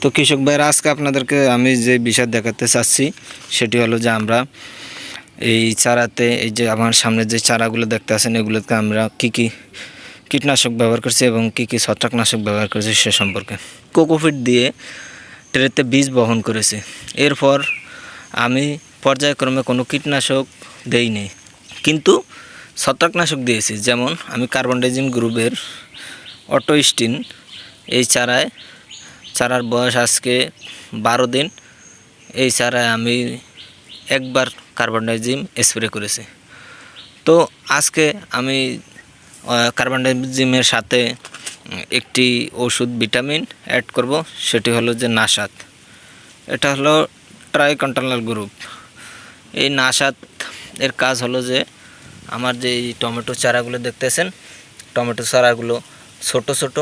তো কৃষক ভাইরা আজকে আপনাদেরকে আমি যে বিষয় দেখাতে চাচ্ছি সেটি হলো যে আমরা এই চারাতে এই যে আমার সামনে যে চারাগুলো দেখতে আছেন এগুলোতে আমরা কি কীটনাশক ব্যবহার করছি এবং কি ছত্রাকনাশক ব্যবহার করেছি সে সম্পর্কে। কোকোপিট দিয়ে ট্রেতে বীজ বহন করেছি। এরপর আমি পর্যায়ক্রমে কোনো কীটনাশক দেইনি, কিন্তু ছত্রাকনাশক দিয়েছি। যেমন আমি কার্বনডাইজিম গ্রুপের অটোস্টিন এই চারার বয়স আজকে 12 দিন। এই চারায় আমি একবার কার্বনডাইজিম স্প্রে করেছি। তো আজকে আমি কার্বনডাইজিমের সাথে একটি ওষুধ ভিটামিন অ্যাড করব, সেটি হলো যে নাসাত। এটা হলো ট্রাইকন্ট্রোলার গ্রুপ। এই নাসাত এর কাজ হলো যে আমার যে এই টমেটো চারাগুলো দেখতেছেন, টমেটো চারাগুলো ছোট ছোট,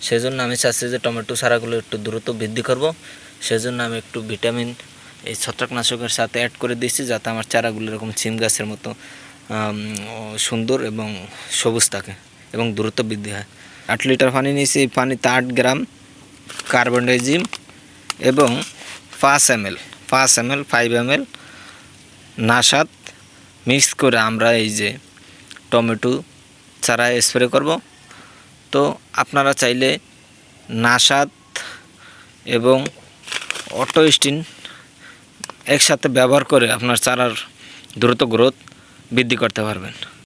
সেজন্য আমি চাচ্ছি যে টমেটো চারাগুলো একটু দ্রুত বৃদ্ধি করব। সেজন্য আমি একটু ভিটামিন এই ছত্রাকনাশকের সাথে অ্যাড করে দিচ্ছি, যাতে আমার চারাগুলো এরকম সিম গাছের মতো সুন্দর এবং সবুজ থাকে এবং দ্রুত বৃদ্ধি হয়। 8 লিটার পানি নিয়েছি। এই পানিতে 8 গ্রাম কার্বনডাইজিম এবং 5 ml 5 ml নাসাত মিক্স করে আমরা এই যে টমেটো চারায় স্প্রে করব। তো আপনারা চাইলে নাসাত এবং অটোস্টিন একসাথে ব্যবহার করে আপনার চারার দ্রুত গ্রোথ বৃদ্ধি করতে পারবেন।